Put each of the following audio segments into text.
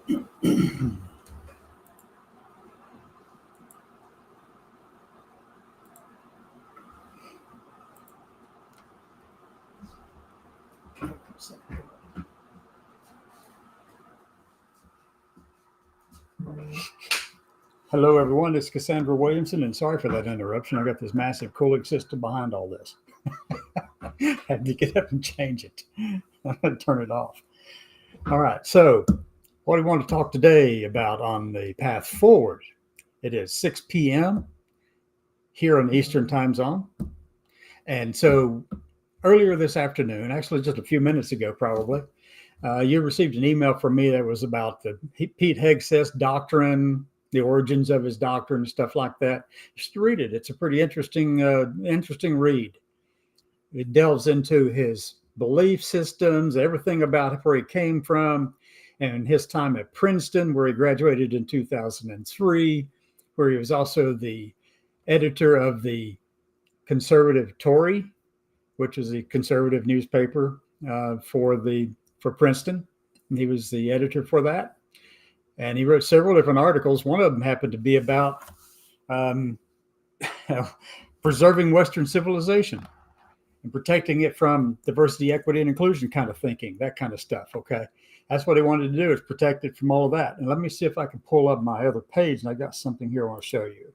Hello, everyone. It's Cassandra Williamson, and sorry for that interruption. I got this massive cooling system behind all this. Had to get up and change it. Turn it off. All right. So, what do we want to talk today about on the path forward? It is 6 p.m. here on the Eastern Time Zone. And so, earlier this afternoon, actually just a few minutes ago, probably, you received an email from me that was about the Pete Hegseth doctrine, the origins of his doctrine, stuff like that. Just read it. It's a pretty interesting read. It delves into his belief systems, everything about where he came from, and his time at Princeton, where he graduated in 2003, where he was also the editor of the Conservative Tory, which is a conservative newspaper for Princeton. And he was the editor for that. And he wrote several different articles. One of them happened to be about preserving Western civilization and protecting it from diversity, equity, and inclusion kind of thinking, that kind of stuff. Okay. That's what he wanted to do, is protect it from all of that. And let me see if I can pull up my other page. And I got something here I want to show you.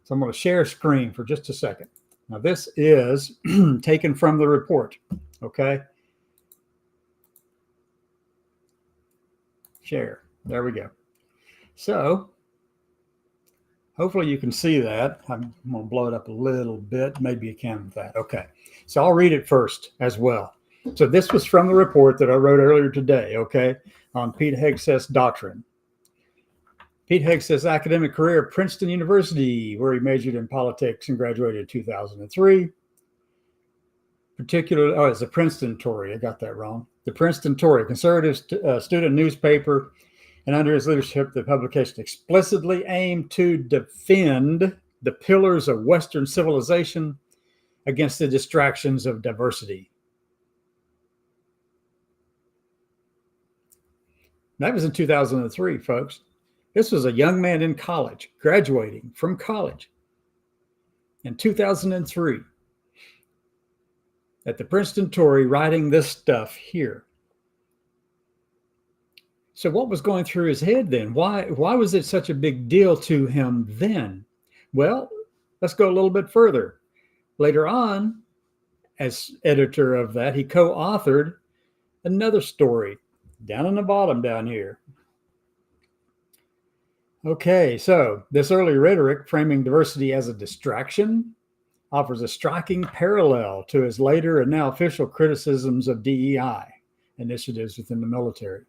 So I'm going to share screen for just a second. Now, this is taken from the report. Okay. Share. There we go. So hopefully you can see that. I'm going to blow it up a little bit. Maybe you can with that. Okay. So I'll read it first as well. So this was from the report that I wrote earlier today, okay, on Pete Hegseth's doctrine. Pete Hegseth's academic career at Princeton University, where he majored in politics and graduated in 2003. As a Princeton Tory, I got that wrong. The Princeton Tory, conservative student newspaper, and under his leadership, the publication explicitly aimed to defend the pillars of Western civilization against the distractions of diversity. That was in 2003, folks. This was a young man in college, graduating from college in 2003 at the Princeton Tory, writing this stuff here. So what was going through his head then? Why was it such a big deal to him then? Well, let's go a little bit further. Later on, as editor of that, he co-authored another story down in the bottom down here. Okay, so this early rhetoric, framing diversity as a distraction, offers a striking parallel to his later and now official criticisms of DEI initiatives within the military.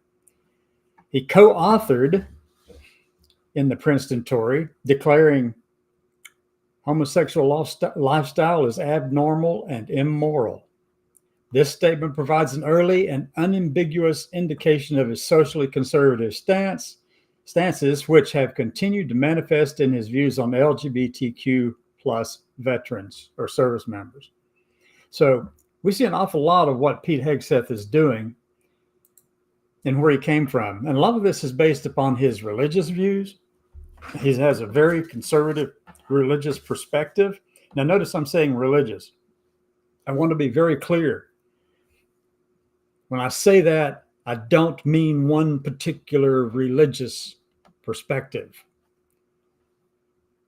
He co-authored in the Princeton Tory, declaring homosexual lifestyle is abnormal and immoral. This statement provides an early and unambiguous indication of his socially conservative stances, which have continued to manifest in his views on LGBTQ plus veterans or service members. So we see an awful lot of what Pete Hegseth is doing and where he came from. And a lot of this is based upon his religious views. He has a very conservative religious perspective. Now, notice I'm saying religious. I want to be very clear. When I say that, I don't mean one particular religious perspective.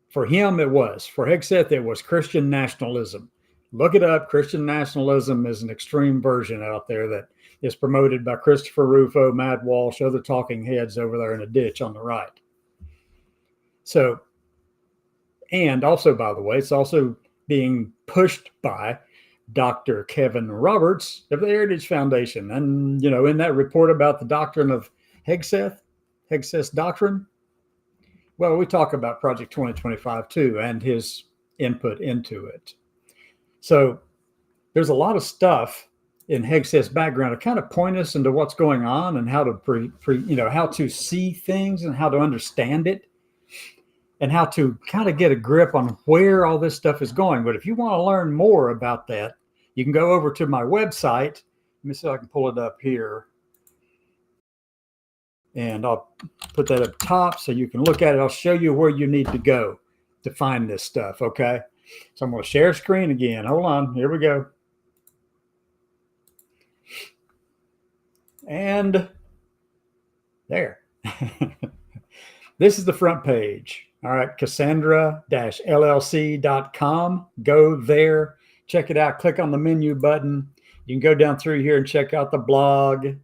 For him, it was. For Hegseth, it was Christian nationalism. Look it up. Christian nationalism is an extreme version out there that is promoted by Christopher Rufo, Matt Walsh, other talking heads over there in a ditch on the right. So, and also, by the way, it's also being pushed by Dr. Kevin Roberts of the Heritage Foundation. And, you know, in that report about the doctrine of Hegseth's doctrine, well, we talk about Project 2025 too, and his input into it. So there's a lot of stuff in Hegseth's background to kind of point us into what's going on and how to how to see things and how to understand it and how to kind of get a grip on where all this stuff is going. But if you want to learn more about that, you can go over to my website. Let me see if I can pull it up here. And I'll put that up top so you can look at it. I'll show you where you need to go to find this stuff, okay? So I'm going to share screen again. Hold on. Here we go. And there. This is the front page. All right, Cassandra-LLC.com. Go there, check it out, click on the menu button. You can go down through here and check out the blog and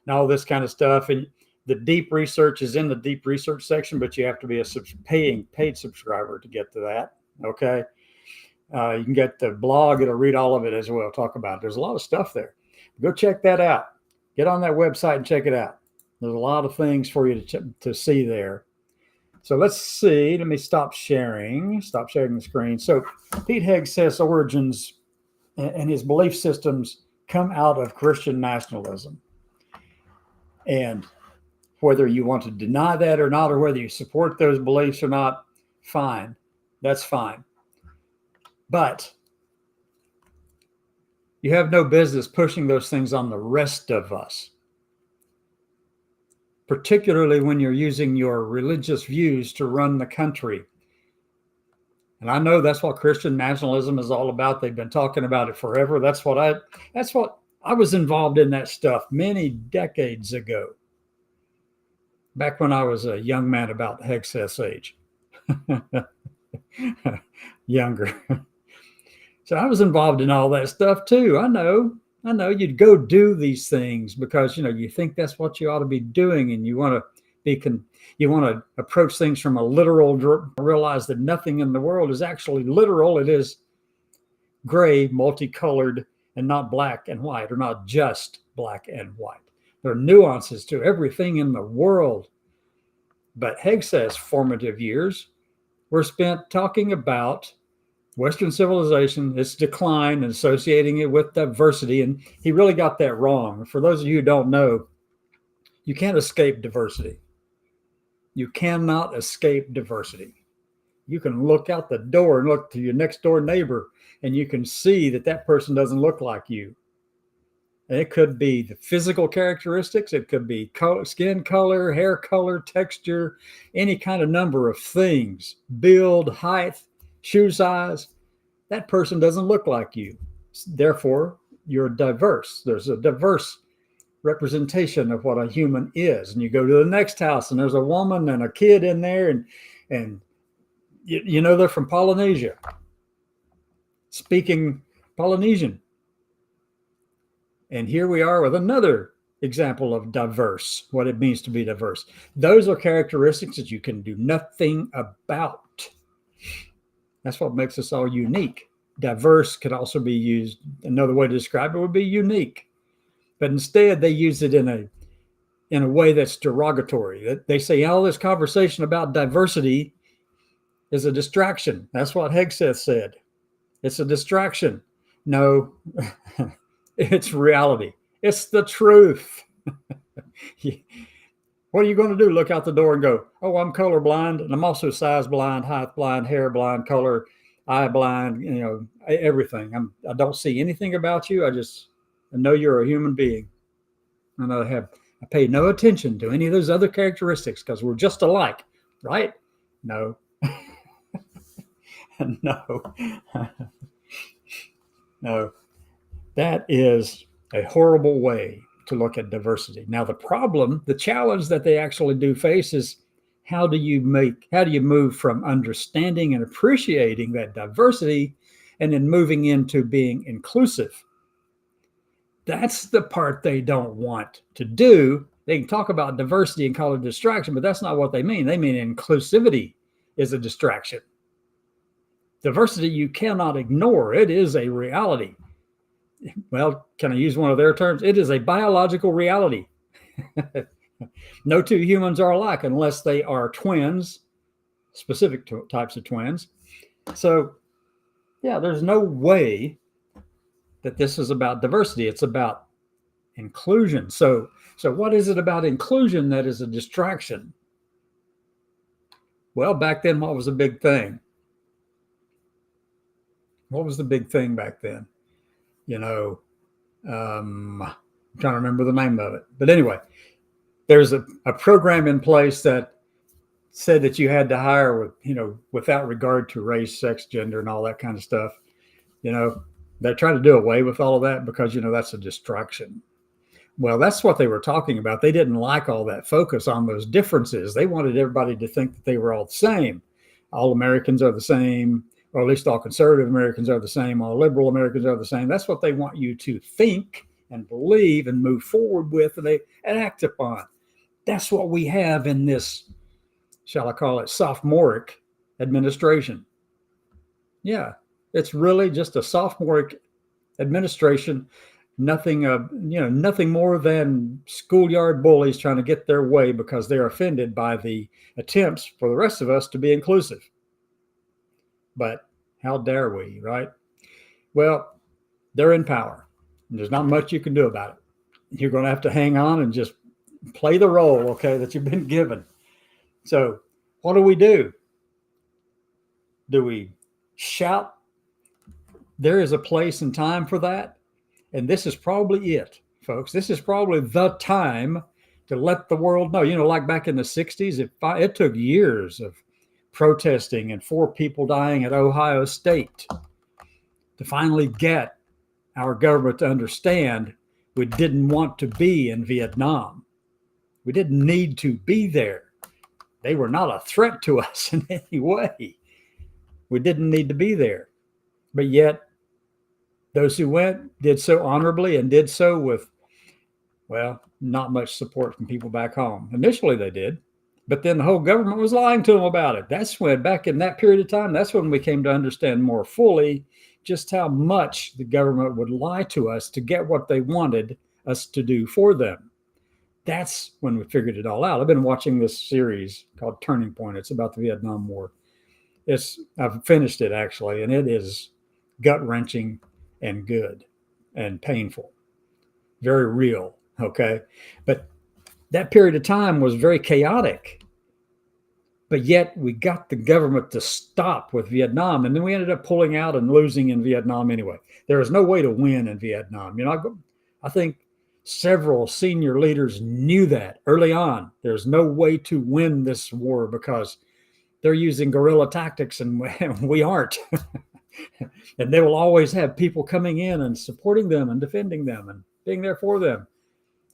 all this kind of stuff. And the deep research is in the deep research section, but you have to be a paid subscriber to get to that. Okay. You can get the blog. It'll read all of it as well. Talk about it. There's a lot of stuff there. Go check that out. Get on that website and check it out. There's a lot of things for you to see there. So let's see. Let me stop sharing the screen. So Pete Hegseth's origins and his belief systems come out of Christian nationalism. And whether you want to deny that or not, or whether you support those beliefs or not, fine. That's fine. But you have no business pushing those things on the rest of us, particularly when you're using your religious views to run the country. And I know that's what Christian nationalism is all about. They've been talking about it forever. That's what I was involved in that stuff many decades ago, back when I was a young man about Hegseth's age. Younger. So I was involved in all that stuff too. I know you'd go do these things because, you think that's what you ought to be doing. And you want to approach things from a literal, realize that nothing in the world is actually literal. It is gray, multicolored, and not black and white, or not just black and white. There are nuances to everything in the world. But Hegseth's formative years were spent talking about Western civilization, its decline, and associating it with diversity. And he really got that wrong. For those of you who don't know, you can't escape diversity. You cannot escape diversity. You can look out the door and look to your next door neighbor, and you can see that person doesn't look like you. And it could be the physical characteristics. It could be skin color, hair color, texture, any kind of number of things, build, height, shoe size. That person doesn't look like you. Therefore, you're diverse. There's a diverse representation of what a human is. And you go to the next house and there's a woman and a kid in there, and they're from Polynesia, speaking Polynesian. And here we are with another example of diverse, what it means to be diverse. Those are characteristics that you can do nothing about. That's what makes us all unique. Diverse could also be used, another way to describe it would be unique. But instead, they use it in a way that's derogatory. They say all this conversation about diversity is a distraction. That's what Hegseth said. It's a distraction. No, it's reality. It's the truth. What are you going to do? Look out the door and go, oh, I'm colorblind, and I'm also size blind, height blind, hair blind, color, eye blind, everything. I don't see anything about you. I know you're a human being. And I pay no attention to any of those other characteristics because we're just alike, right? No. No. No. That is a horrible way to look at diversity. Now, the challenge that they actually do face is how do you move from understanding and appreciating that diversity and then moving into being inclusive? That's the part they don't want to do. They can talk about diversity and call it a distraction, but that's not what they mean. They mean inclusivity is a distraction. Diversity you cannot ignore. It is a reality. Well, can I use one of their terms? It is a biological reality. No two humans are alike unless they are twins, specific types of twins. So, yeah, there's no way that this is about diversity. It's about inclusion. So what is it about inclusion that is a distraction? Well, back then, what was a big thing? What was the big thing back then? I'm trying to remember the name of it. But anyway, There's a program in place that said that you had to hire with, without regard to race, sex, gender, and all that kind of stuff. They're trying to do away with all of that because, that's a distraction. Well, that's what they were talking about. They didn't like all that focus on those differences. They wanted everybody to think that they were all the same. All Americans are the same, or at least all conservative Americans are the same. All liberal Americans are the same. That's what they want you to think and believe and move forward with and act upon. That's what we have in this, shall I call it, sophomoric administration. Yeah, it's really just a sophomoric administration. Nothing, nothing more than schoolyard bullies trying to get their way because they're offended by the attempts for the rest of us to be inclusive. But how dare we, right? Well, they're in power. And there's not much you can do about it. You're going to have to hang on and just play the role, okay, that you've been given. So what do? Do we shout? There is a place and time for that. And this is probably it, folks. This is probably the time to let the world know. Like back in the 60s, it took years of protesting and 4 people dying at Ohio State to finally get our government to understand we didn't want to be in Vietnam. We didn't need to be there. They were not a threat to us in any way. We didn't need to be there. But yet, those who went did so honorably and did so with, well, not much support from people back home. Initially, they did. But then the whole government was lying to them about it. That's when, back in that period of time, that's when we came to understand more fully just how much the government would lie to us to get what they wanted us to do for them. That's when we figured it all out. I've been watching this series called Turning Point. It's about the Vietnam War. I've finished it, actually, and it is gut-wrenching and good and painful. Very real, okay? But that period of time was very chaotic. But yet we got the government to stop with Vietnam, and then we ended up pulling out and losing in Vietnam anyway. There is no way to win in Vietnam. I think several senior leaders knew that early on. There's no way to win this war because they're using guerrilla tactics and we aren't. And they will always have people coming in and supporting them and defending them and being there for them,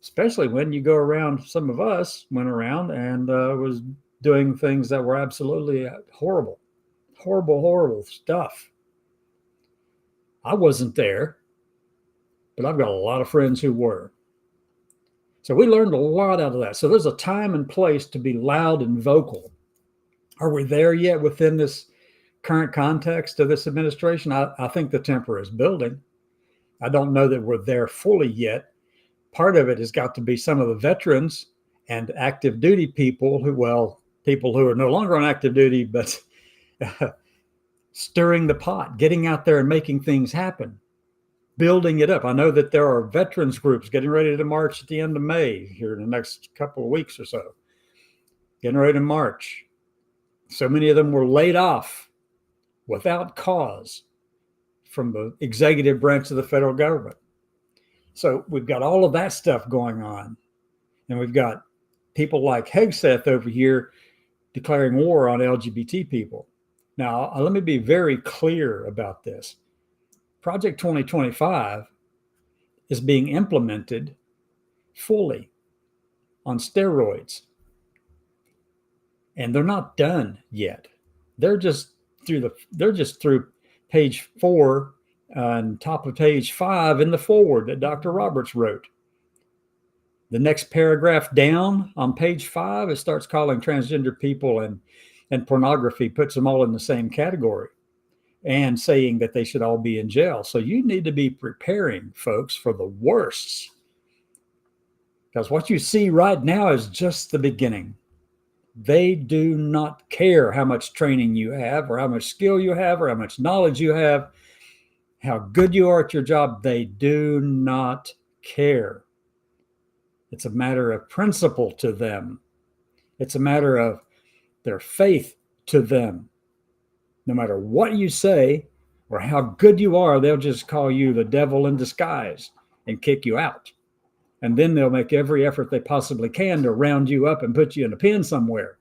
especially when you go around. Some of us went around and was doing things that were absolutely horrible stuff. I wasn't there, but I've got a lot of friends who were. So we learned a lot out of that. So there's a time and place to be loud and vocal. Are we there yet within this current context of this administration? I think the temper is building. I don't know that we're there fully yet. Part of it has got to be some of the veterans and active duty people people who are no longer on active duty, but stirring the pot, getting out there and making things happen, building it up. I know that there are veterans groups getting ready to march at the end of May here in the next couple of weeks or so, getting ready to march. So many of them were laid off without cause from the executive branch of the federal government. So we've got all of that stuff going on. And we've got people like Hegseth over here declaring war on LGBT people. Now, let me be very clear about this. Project 2025 is being implemented fully on steroids. And they're not done yet. They're just through page 4 and top of page 5 in the foreword that Dr. Roberts wrote. The next paragraph down on page 5, it starts calling transgender people and pornography, puts them all in the same category, and saying that they should all be in jail. So you need to be preparing, folks, for the worst. Because what you see right now is just the beginning. They do not care how much training you have or how much skill you have or how much knowledge you have, how good you are at your job. They do not care. It's a matter of principle to them. It's a matter of their faith to them. No matter what you say or how good you are, they'll just call you the devil in disguise and kick you out. And then they'll make every effort they possibly can to round you up and put you in a pen somewhere.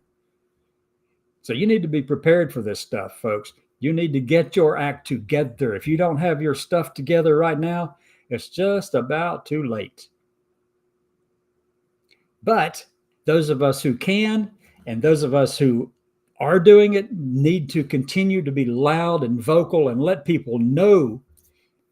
So you need to be prepared for this stuff, folks. You need to get your act together. If you don't have your stuff together right now, it's just about too late. But those of us who can, and those of us who are doing it, need to continue to be loud and vocal and let people know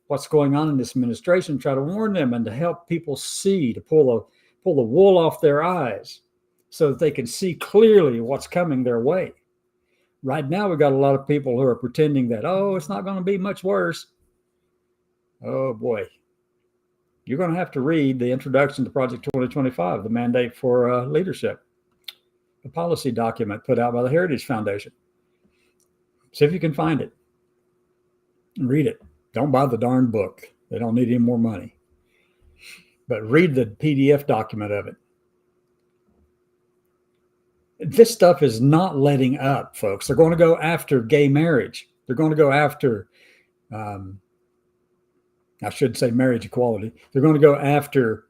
what's going on in this administration, try to warn them and to help people see, to pull the wool off their eyes so that they can see clearly what's coming their way. Right now, we've got a lot of people who are pretending that, oh, it's not going to be much worse. Oh, boy. You're going to have to read the introduction to Project 2025, the mandate for leadership, a policy document put out by the Heritage Foundation. See if you can find it and read it. Don't buy the darn book. They don't need any more money. But read the PDF document of it. This stuff is not letting up, folks. They're going to go after gay marriage. They're going to go after, I should say marriage equality. They're going to go after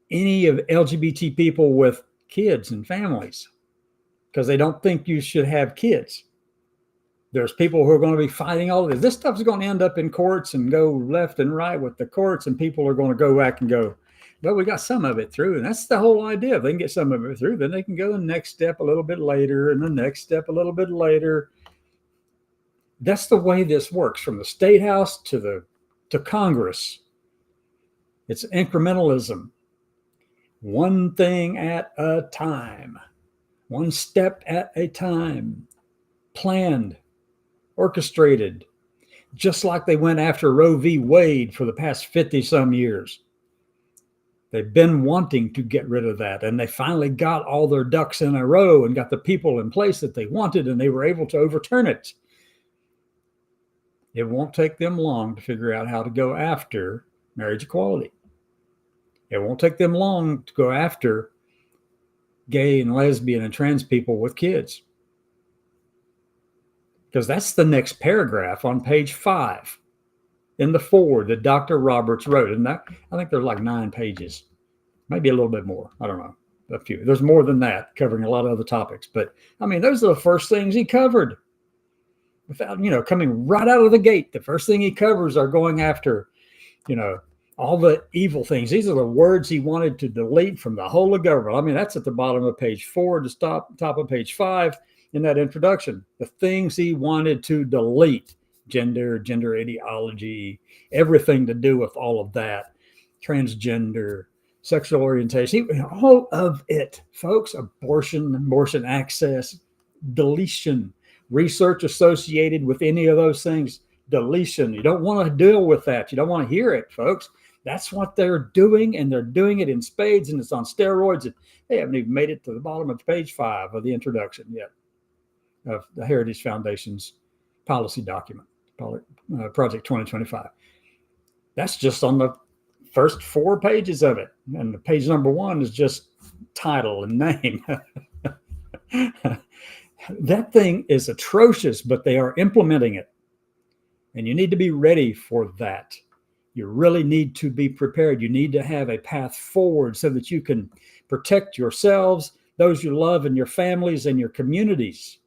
any of LGBT people with kids and families because they don't think you should have kids. There's people who are going to be fighting all of this. This stuff is going to end up in courts and go left and right with the courts, and people are going to go back and go, well, we got some of it through. And that's the whole idea. If they can get some of it through, then they can go the next step a little bit later and the next step a little bit later. That's the way this works from the State House to Congress. It's incrementalism. One thing at a time. One step at a time. Planned. Orchestrated, just like they went after Roe v. Wade for the past 50 some years. They've been wanting to get rid of that, and they finally got all their ducks in a row and got the people in place that they wanted, and they were able to overturn it. It won't take them long to figure out how to go after marriage equality. It won't take them long to go after gay and lesbian and trans people with kids. Because that's the next paragraph on page 5 in the foreword that Dr. Roberts wrote. And that, I think there's like 9 pages, maybe a little bit more. I don't know, a few. There's more than that, covering a lot of other topics. But I mean, those are the first things he covered. Without, coming right out of the gate, the first thing he covers are going after, all the evil things. These are the words he wanted to delete from the whole of government. I mean, that's at the bottom of page 4 to top of page 5. In that introduction, the things he wanted to delete: gender ideology, everything to do with all of that, transgender, sexual orientation, all of it, folks. Abortion access, deletion, research associated with any of those things, deletion. You don't want to deal with that. You don't want to hear it, folks. That's what they're doing, and they're doing it in spades, and it's on steroids. And they haven't even made it to the bottom of page 5 of the introduction yet of the Heritage Foundation's policy document, Project 2025. That's just on the first 4 pages of it. And the page number 1 is just title and name. That thing is atrocious, but they are implementing it. And you need to be ready for that. You really need to be prepared. You need to have a path forward so that you can protect yourselves, those you love, and your families and your communities.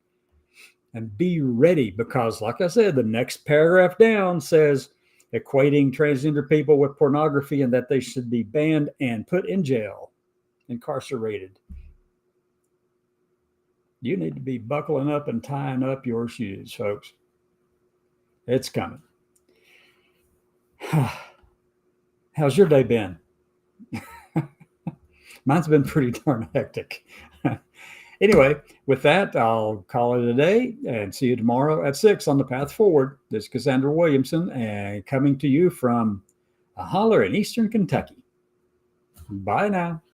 And be ready, because like I said, the next paragraph down says equating transgender people with pornography and that they should be banned and put in jail, incarcerated. You need to be buckling up and tying up your shoes, folks. It's coming. How's your day been? Mine's been pretty darn hectic. Anyway, with that, I'll call it a day and see you tomorrow at 6 on the Path Forward. This is Cassandra Williamson, and coming to you from a holler in Eastern Kentucky. Bye now.